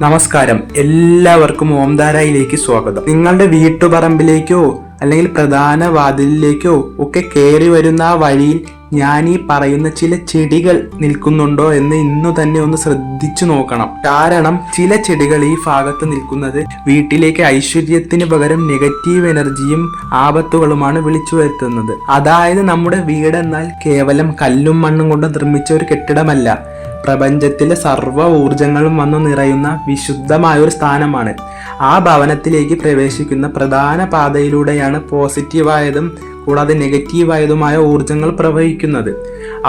നമസ്കാരം, എല്ലാവർക്കും ഓംധാരയിലേക്ക് സ്വാഗതം. നിങ്ങളുടെ വീട്ടുപറമ്പിലേക്കോ അല്ലെങ്കിൽ പ്രധാന വാതിലിലേക്കോ ഒക്കെ കയറി വരുന്ന ആ വഴിയിൽ ഞാൻ ഈ പറയുന്ന ചില ചെടികൾ നിൽക്കുന്നുണ്ടോ എന്ന് ഇന്നു തന്നെ ഒന്ന് ശ്രദ്ധിച്ചു നോക്കണം. കാരണം ചില ചെടികൾ ഈ ഭാഗത്ത് നിൽക്കുന്നത് വീട്ടിലേക്ക് ഐശ്വര്യത്തിന് പകരം നെഗറ്റീവ് എനർജിയും ആപത്തുകളുമാണ് വിളിച്ചു വരുത്തുന്നത്. അതായത് നമ്മുടെ വീടെന്നാൽ കേവലം കല്ലും മണ്ണും കൊണ്ട് നിർമ്മിച്ച ഒരു കെട്ടിടമല്ല, പ്രപഞ്ചത്തിലെ സർവ്വ ഊർജങ്ങളും വന്നു നിറയുന്ന വിശുദ്ധമായ ഒരു സ്ഥാനമാണ്. ആ ഭവനത്തിലേക്ക് പ്രവേശിക്കുന്ന പ്രധാന പാതയിലൂടെയാണ് പോസിറ്റീവായതും കൂടാതെ നെഗറ്റീവായതുമായ ഊർജങ്ങൾ പ്രവഹിക്കുന്നത്.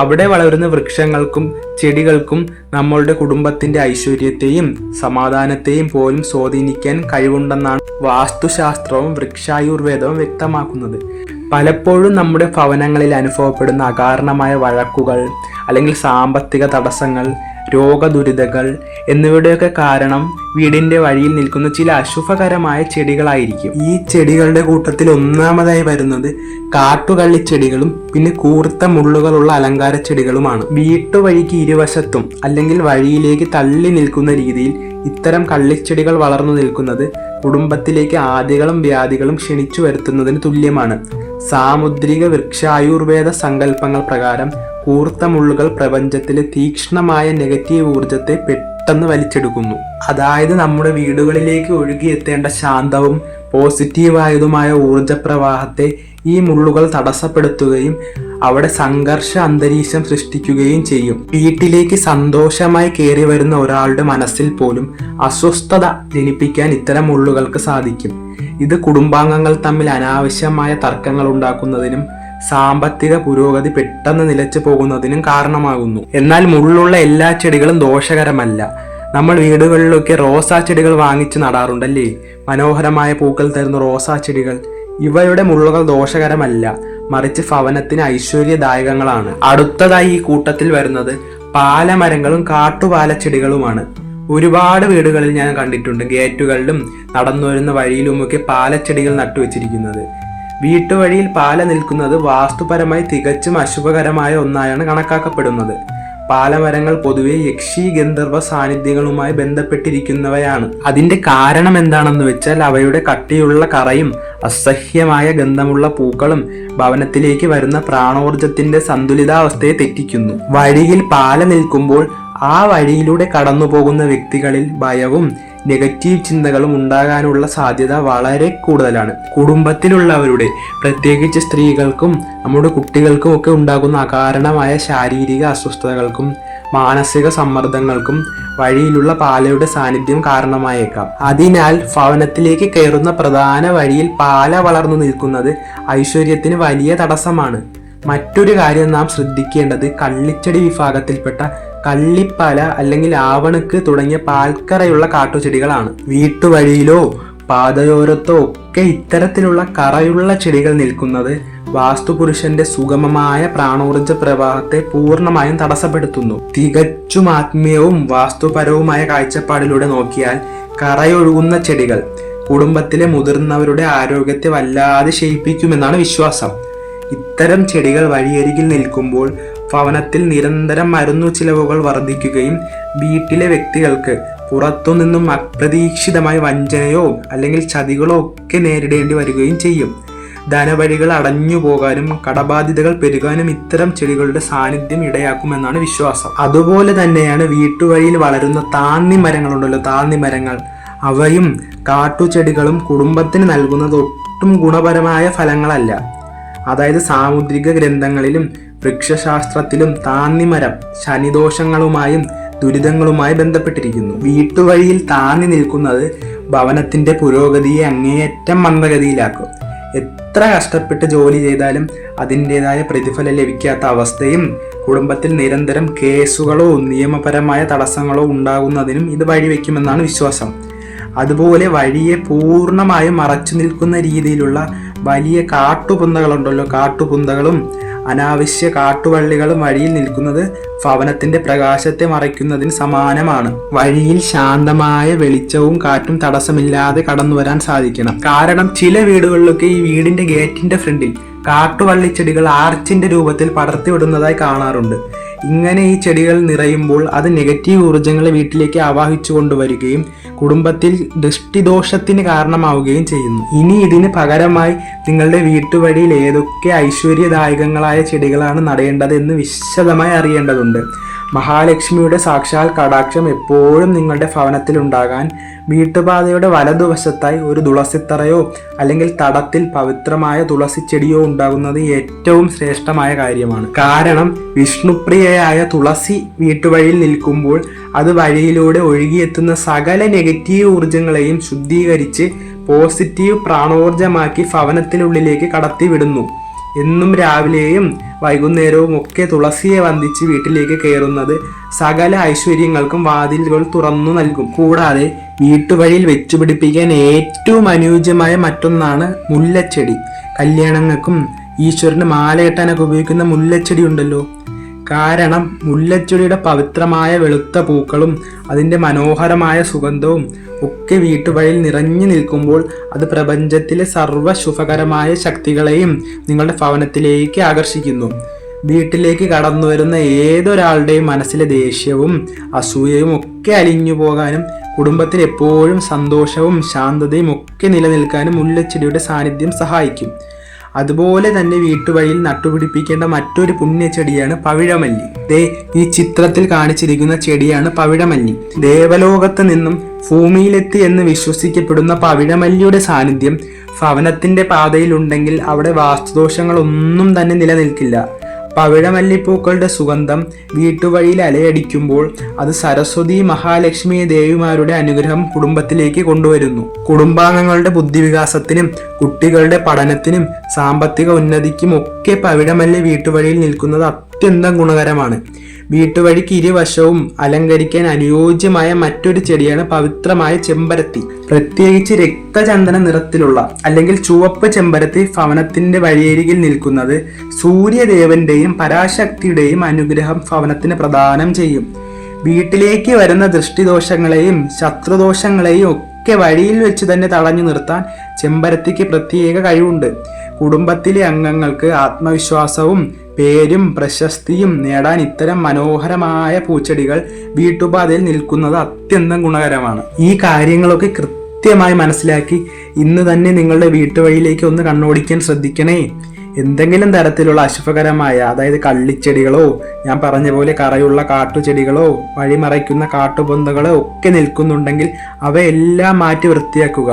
അവിടെ വളരുന്ന വൃക്ഷങ്ങൾക്കും ചെടികൾക്കും നമ്മളുടെ കുടുംബത്തിന്റെ ഐശ്വര്യത്തെയും സമാധാനത്തെയും പോലും സ്വാധീനിക്കാൻ കഴിവുണ്ടെന്നാണ് വാസ്തുശാസ്ത്രവും വൃക്ഷായുർവേദവും വ്യക്തമാക്കുന്നത്. പലപ്പോഴും നമ്മുടെ ഭവനങ്ങളിൽ അനുഭവപ്പെടുന്ന അകാരണമായ വഴക്കുകൾ അല്ലെങ്കിൽ സാമ്പത്തിക തടസ്സങ്ങൾ, രോഗദുരിതങ്ങൾ എന്നിവയുടെയൊക്കെ കാരണം വീടിന്റെ വഴിയിൽ നിൽക്കുന്ന ചില അശുഭകരമായ ചെടികളായിരിക്കും. ഈ ചെടികളുടെ കൂട്ടത്തിൽ ഒന്നാമതായി വരുന്നത് കാട്ടുകള്ളിച്ചെടികളും പിന്നെ കൂർത്ത മുള്ളുകളുള്ള അലങ്കാര ചെടികളുമാണ്. വീട്ടുവഴിക്ക് ഇരുവശത്തും അല്ലെങ്കിൽ വഴിയിലേക്ക് തള്ളി നിൽക്കുന്ന രീതിയിൽ ഇത്തരം കള്ളിച്ചെടികൾ വളർന്നു നിൽക്കുന്നത് കുടുംബത്തിലേക്ക് ആദികളും വ്യാധികളും ക്ഷണിച്ചു വരുത്തുന്നതിന് തുല്യമാണ്. സാമുദ്രിക വൃക്ഷായുർവേദ സങ്കല്പങ്ങൾ പ്രകാരം കൂർത്ത മുള്ളുകൾ പ്രപഞ്ചത്തിലെ തീക്ഷ്ണമായ നെഗറ്റീവ് ഊർജത്തെ പെട്ടെന്ന് വലിച്ചെടുക്കുന്നു. അതായത് നമ്മുടെ വീടുകളിലേക്ക് ഒഴുകിയെത്തേണ്ട ശാന്തവും പോസിറ്റീവായതുമായ ഊർജപ്രവാഹത്തെ ഈ മുള്ളുകൾ തടസ്സപ്പെടുത്തുകയും അവിടെ സംഘർഷ അന്തരീക്ഷം സൃഷ്ടിക്കുകയും ചെയ്യും. വീട്ടിലേക്ക് സന്തോഷമായി കയറി വരുന്ന ഒരാളുടെ മനസ്സിൽ പോലും അസ്വസ്ഥത ജനിപ്പിക്കാൻ ഇത്തരം മുള്ളുകൾക്ക് സാധിക്കും. ഇത് കുടുംബാംഗങ്ങൾ തമ്മിൽ അനാവശ്യമായ തർക്കങ്ങൾ ഉണ്ടാക്കുന്നതിനും സാമ്പത്തിക പുരോഗതി പെട്ടെന്ന് നിലച്ചു പോകുന്നതിനും കാരണമാകുന്നു. എന്നാൽ മുള്ളുള്ള എല്ലാ ചെടികളും ദോഷകരമല്ല. നമ്മൾ വീടുകളിലൊക്കെ റോസാ ചെടികൾ വാങ്ങിച്ച് നടാറുണ്ടല്ലേ, മനോഹരമായ പൂക്കൾ തരുന്ന റോസാ ചെടികൾ. ഇവയുടെ മുള്ളുകൾ ദോഷകരമല്ല, മറിച്ച് ഭവനത്തിന് ഐശ്വര്യദായകങ്ങളാണ്. അടുത്തതായി ഈ കൂട്ടത്തിൽ വരുന്നത് പാലമരങ്ങളും കാട്ടുപാലച്ചെടികളുമാണ്. ഒരുപാട് വീടുകളിൽ ഞാൻ കണ്ടിട്ടുണ്ട് ഗേറ്റുകളിലും നടന്നു വരുന്ന വഴിയിലുമൊക്കെ പാലച്ചെടികൾ നട്ടുവെച്ചിരിക്കുന്നത്. വീട്ടുവഴിയിൽ പാല നിൽക്കുന്നത് വാസ്തുപരമായി തികച്ചും അശുഭകരമായ ഒന്നായാണ് കണക്കാക്കപ്പെടുന്നത്. പാലമരങ്ങൾ പൊതുവെ യക്ഷി ഗന്ധർവ സാന്നിധ്യങ്ങളുമായി ബന്ധപ്പെട്ടിരിക്കുന്നവയാണ്. അതിന്റെ കാരണം എന്താണെന്ന് വെച്ചാൽ അവയുടെ കട്ടിയുള്ള കറയും അസഹ്യമായ ഗന്ധമുള്ള പൂക്കളും ഭവനത്തിലേക്ക് വരുന്ന പ്രാണോർജത്തിന്റെ സന്തുലിതാവസ്ഥയെ തെറ്റിക്കുന്നു. വഴിയിൽ പാല നിൽക്കുമ്പോൾ ആ വഴിയിലൂടെ കടന്നു പോകുന്ന വ്യക്തികളിൽ ഭയവും നെഗറ്റീവ് ചിന്തകളും ഉണ്ടാകാനുള്ള സാധ്യത വളരെ കൂടുതലാണ്. കുടുംബത്തിലുള്ളവരുടെ, പ്രത്യേകിച്ച് സ്ത്രീകൾക്കും നമ്മുടെ കുട്ടികൾക്കും ഒക്കെ ഉണ്ടാകുന്ന അകാരണമായ ശാരീരിക അസ്വസ്ഥതകൾക്കും മാനസിക സമ്മർദ്ദങ്ങൾക്കും വഴിയിലുള്ള പാലയുടെ സാന്നിധ്യം കാരണമായേക്കാം. അതിനാൽ ഭവനത്തിലേക്ക് കയറുന്ന പ്രധാന വഴിയിൽ പാല വളർന്നു നിൽക്കുന്നത് ഐശ്വര്യത്തിന് വലിയ തടസ്സമാണ്. മറ്റൊരു കാര്യം നാം ശ്രദ്ധിക്കേണ്ടത് കള്ളിച്ചെടി വിഭാഗത്തിൽപ്പെട്ട കള്ളിപ്പാല അല്ലെങ്കിൽ ആവണക്ക് തുടങ്ങിയ പാൽക്കറയുള്ള കാട്ടുചെടികളാണ്. വീട്ടുവഴിയിലോ പാതയോരത്തോ ഒക്കെ ഇത്തരത്തിലുള്ള കറയുള്ള ചെടികൾ നിൽക്കുന്നത് വാസ്തുപുരുഷന്റെ സുഗമമായ പ്രാണോർജ പ്രവാഹത്തെ പൂർണ്ണമായും തടസ്സപ്പെടുത്തുന്നു. തികച്ചും ആത്മീയവും വാസ്തുപരവുമായ കാഴ്ചപ്പാടിലൂടെ നോക്കിയാൽ കറയൊഴുകുന്ന ചെടികൾ കുടുംബത്തിലെ മുതിർന്നവരുടെ ആരോഗ്യത്തെ വല്ലാതെ ക്ഷയിപ്പിക്കുമെന്നാണ് വിശ്വാസം. ഇത്തരം ചെടികൾ വഴിയരികിൽ നിൽക്കുമ്പോൾ ഭവനത്തിൽ നിരന്തരം മരുന്നു ചിലവുകൾ വർദ്ധിക്കുകയും വീട്ടിലെ വ്യക്തികൾക്ക് പുറത്തുനിന്നും അപ്രതീക്ഷിതമായ വഞ്ചനയോ അല്ലെങ്കിൽ ചതികളോ ഒക്കെ നേരിടേണ്ടി വരികയും ചെയ്യും. ധനവഴികൾ അടഞ്ഞു പോകാനും കടബാധ്യതകൾ പെരുകാനും ഇത്തരം ചെടികളുടെ സാന്നിധ്യം ഇടയാക്കുമെന്നാണ് വിശ്വാസം. അതുപോലെ തന്നെയാണ് വീട്ടുവഴിയിൽ വളരുന്ന താന്നി മരങ്ങളുണ്ടല്ലോ, താന്നി മരങ്ങൾ. അവയും കാട്ടുചെടികളും കുടുംബത്തിന് നൽകുന്നത് ഒട്ടും ഗുണപരമായ ഫലങ്ങളല്ല. അതായത് സാമുദ്രിക ഗ്രന്ഥങ്ങളിലും വൃക്ഷശാസ്ത്രത്തിലും താന്നിമരം ശനിദോഷങ്ങളുമായും ദുരിതങ്ങളുമായി ബന്ധപ്പെട്ടിരിക്കുന്നു. വീട്ടുവഴിയിൽ താന്നി നിൽക്കുന്നത് ഭവനത്തിന്റെ പുരോഗതിയെ അങ്ങേയറ്റം മന്ദഗതിയിലാക്കും. എത്ര കഷ്ടപ്പെട്ട് ജോലി ചെയ്താലും അതിൻ്റെതായ പ്രതിഫലം ലഭിക്കാത്ത അവസ്ഥയും കുടുംബത്തിൽ നിരന്തരം കേസുകളോ നിയമപരമായ തടസ്സങ്ങളോ ഉണ്ടാകുന്നതിനും ഇത് വഴിവെക്കുമെന്നാണ് വിശ്വാസം. അതുപോലെ വഴിയെ പൂർണ്ണമായും മറച്ചു നിൽക്കുന്ന രീതിയിലുള്ള വലിയ കാട്ടുപുന്തകളുണ്ടല്ലോ, കാട്ടുപുന്തകളും അനാവശ്യ കാട്ടുവള്ളികളും വഴിയിൽ നിൽക്കുന്നത് ഭവനത്തിന്റെ പ്രകാശത്തെ മറയ്ക്കുന്നതിന് സമാനമാണ്. വഴിയിൽ ശാന്തമായ വെളിച്ചവും കാറ്റും തടസ്സമില്ലാതെ കടന്നു വരാൻ സാധിക്കണം. കാരണം ചില വീടുകളിലൊക്കെ ഈ വീടിന്റെ ഗേറ്റിന്റെ ഫ്രണ്ടിൽ കാട്ടുവള്ളിച്ചെടികൾ ആർച്ചിന്റെ രൂപത്തിൽ പടർത്തിവിടുന്നതായി കാണാറുണ്ട്. ഇങ്ങനെ ഈ ചെടികൾ നിറയുമ്പോൾ അത് നെഗറ്റീവ് ഊർജ്ജങ്ങളെ വീട്ടിലേക്ക് ആവാഹിച്ചു കൊണ്ടുവരികയും കുടുംബത്തിൽ ദൃഷ്ടിദോഷത്തിന് കാരണമാവുകയും ചെയ്യുന്നു. ഇനി ഇതിന് പകരമായി നിങ്ങളുടെ വീട്ടുവഴിയിൽ ഏതൊക്കെ ഐശ്വര്യദായകങ്ങളായ ചെടികളാണ് നടേണ്ടത് എന്ന് വിശദമായി അറിയേണ്ടതുണ്ട്. മഹാലക്ഷ്മിയുടെ സാക്ഷാൽ കടാക്ഷം എപ്പോഴും നിങ്ങളുടെ ഭവനത്തിൽ ഉണ്ടാകാൻ വീട്ടുപാതയുടെ വലതുവശത്തായി ഒരു തുളസിത്തറയോ അല്ലെങ്കിൽ തടത്തിൽ പവിത്രമായ തുളസി ചെടിയോ ഉണ്ടാകുന്നത് ഏറ്റവും ശ്രേഷ്ഠമായ കാര്യമാണ്. കാരണം വിഷ്ണുപ്രിയയായ തുളസി വീട്ടുവഴിയിൽ നിൽക്കുമ്പോൾ അത് വഴിയിലൂടെ ഒഴുകിയെത്തുന്ന സകല നെഗറ്റീവ് ഊർജങ്ങളെയും ശുദ്ധീകരിച്ച് പോസിറ്റീവ് പ്രാണോർജമാക്കി ഭവനത്തിനുള്ളിലേക്ക് കടത്തിവിടുന്നു. എന്നും രാവിലെയും വൈകുന്നേരവും ഒക്കെ തുളസിയെ വന്ദിച്ച് വീട്ടിലേക്ക് കയറുന്നത് സകല ഐശ്വര്യങ്ങൾക്കും വാതിലുകൾ തുറന്നു നൽകും. കൂടാതെ വീട്ടുവഴിയിൽ വെച്ചുപിടിപ്പിക്കാൻ ഏറ്റവും അനുയോജ്യമായ മറ്റൊന്നാണ് മുല്ലച്ചെടി. കല്യാണങ്ങൾക്കും ഈശ്വരന് മാലയിട്ടാനൊക്കെ ഉപയോഗിക്കുന്ന മുല്ലച്ചെടി ഉണ്ടല്ലോ. കാരണം മുല്ലച്ചെടിയുടെ പവിത്രമായ വെളുത്ത പൂക്കളും അതിൻ്റെ മനോഹരമായ സുഗന്ധവും ഒക്കെ വീട്ടുവഴിയിൽ നിറഞ്ഞു നിൽക്കുമ്പോൾ അത് പ്രപഞ്ചത്തിലെ സർവ്വ ശുഭകരമായ ശക്തികളെയും നിങ്ങളുടെ ഭവനത്തിലേക്ക് ആകർഷിക്കുന്നു. വീട്ടിലേക്ക് കടന്നു വരുന്ന ഏതൊരാളുടെയും മനസ്സിലെ ദേഷ്യവും അസൂയയും ഒക്കെ അലിഞ്ഞു പോകാനും കുടുംബത്തിൽ എപ്പോഴും സന്തോഷവും ശാന്തതയും ഒക്കെ നിലനിൽക്കാനും മുല്ലച്ചെടിയുടെ സാന്നിധ്യം സഹായിക്കും. അതുപോലെ തന്നെ വീട്ടുവഴിയിൽ നട്ടുപിടിപ്പിക്കേണ്ട മറ്റൊരു പുണ്യചെടിയാണ് പവിഴമല്ലി. ഈ ചിത്രത്തിൽ കാണിച്ചിരിക്കുന്ന ചെടിയാണ് പവിഴമല്ലി. ദേവലോകത്ത് നിന്നും ഭൂമിയിലെത്തി എന്ന് വിശ്വസിക്കപ്പെടുന്ന പവിഴമല്ലിയുടെ സാന്നിധ്യം ഭവനത്തിന്റെ പാതയിലുണ്ടെങ്കിൽ അവിടെ വാസ്തുദോഷങ്ങളൊന്നും തന്നെ നിലനിൽക്കില്ല. പവിഴമല്ലിപ്പൂക്കളുടെ സുഗന്ധം വീട്ടുവഴിയിൽ അലയടിക്കുമ്പോൾ അത് സരസ്വതി മഹാലക്ഷ്മി ദേവിമാരുടെ അനുഗ്രഹം കുടുംബത്തിലേക്ക് കൊണ്ടുവരുന്നു. കുടുംബാംഗങ്ങളുടെ ബുദ്ധിവികാസത്തിനും കുട്ടികളുടെ പഠനത്തിനും സാമ്പത്തിക ഉന്നതിക്കും ഒക്കെ പവിഴമല്ലി വീട്ടുവഴിയിൽ നിൽക്കുന്നത് അത്യന്തം ഗുണകരമാണ്. വീട്ടുവഴിക്ക് ഇരുവശവും അലങ്കരിക്കാൻ അനുയോജ്യമായ മറ്റൊരു ചെടിയാണ് പവിത്രമായ ചെമ്പരത്തി. പ്രത്യേകിച്ച് രക്തചന്ദന നിറത്തിലുള്ള അല്ലെങ്കിൽ ചുവപ്പ് ചെമ്പരത്തി ഭവനത്തിന്റെ വഴിയരികിൽ നിൽക്കുന്നത് സൂര്യദേവന്റെയും പരാശക്തിയുടെയും അനുഗ്രഹം ഭവനത്തിന് പ്രദാനം ചെയ്യും. വീട്ടിലേക്ക് വരുന്ന ദൃഷ്ടിദോഷങ്ങളെയും ശത്രുദോഷങ്ങളെയും ഒക്കെ വഴിയിൽ വെച്ച് തന്നെ തടഞ്ഞു നിർത്താൻ ചെമ്പരത്തിക്ക് പ്രത്യേക കഴിവുണ്ട്. കുടുംബത്തിലെ അംഗങ്ങൾക്ക് ആത്മവിശ്വാസവും പേരും പ്രശസ്തിയും നേടാൻ ഇത്തരം മനോഹരമായ പൂച്ചെടികൾ വീട്ടുപാതയിൽ നിൽക്കുന്നത് അത്യന്തം ഗുണകരമാണ്. ഈ കാര്യങ്ങളൊക്കെ കൃത്യമായി മനസ്സിലാക്കി ഇന്ന് തന്നെ നിങ്ങളുടെ വീട്ടുവഴിയിലേക്ക് ഒന്ന് കണ്ണോടിക്കാൻ ശ്രദ്ധിക്കണേ. എന്തെങ്കിലും തരത്തിലുള്ള അശുഭകരമായ, അതായത് കള്ളിച്ചെടികളോ ഞാൻ പറഞ്ഞ പോലെ കറയുള്ള കാട്ടുചെടികളോ വഴിമറയ്ക്കുന്ന കാട്ടുപൊന്തകളോ ഒക്കെ നിൽക്കുന്നുണ്ടെങ്കിൽ അവയെല്ലാം മാറ്റി വൃത്തിയാക്കുക.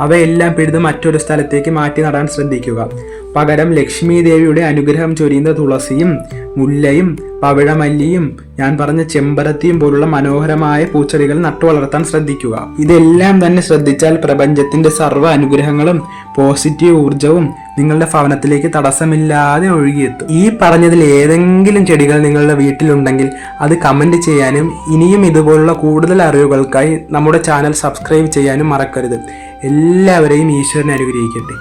അവയെല്ലാം പിഴുത് മറ്റൊരു സ്ഥലത്തേക്ക് മാറ്റി നടാൻ ശ്രദ്ധിക്കുക. പകരം ലക്ഷ്മി ദേവിയുടെ അനുഗ്രഹം ചൊരിയുന്ന തുളസിയും മുല്ലയും പവിഴമല്ലിയും ഞാൻ പറഞ്ഞ ചെമ്പരത്തിയും പോലുള്ള മനോഹരമായ പൂച്ചെടികൾ നട്ടുവളർത്താൻ ശ്രദ്ധിക്കുക. ഇതെല്ലാം തന്നെ ശ്രദ്ധിച്ചാൽ പ്രപഞ്ചത്തിന്റെ സർവ്വ അനുഗ്രഹങ്ങളും പോസിറ്റീവ് ഊർജവും നിങ്ങളുടെ ഭവനത്തിലേക്ക് തടസ്സമില്ലാതെ ഒഴുകിയെത്തും. ഈ പറഞ്ഞതിൽ ഏതെങ്കിലും ചെടികൾ നിങ്ങളുടെ വീട്ടിലുണ്ടെങ്കിൽ അത് കമന്റ് ചെയ്യാനും ഇനിയും ഇതുപോലുള്ള കൂടുതൽ അറിവുകൾക്കായി നമ്മുടെ ചാനൽ സബ്സ്ക്രൈബ് ചെയ്യാനും മറക്കരുത്. എല്ലാവരെയും ഈശ്വരൻ അനുഗ്രഹിക്കട്ടെ.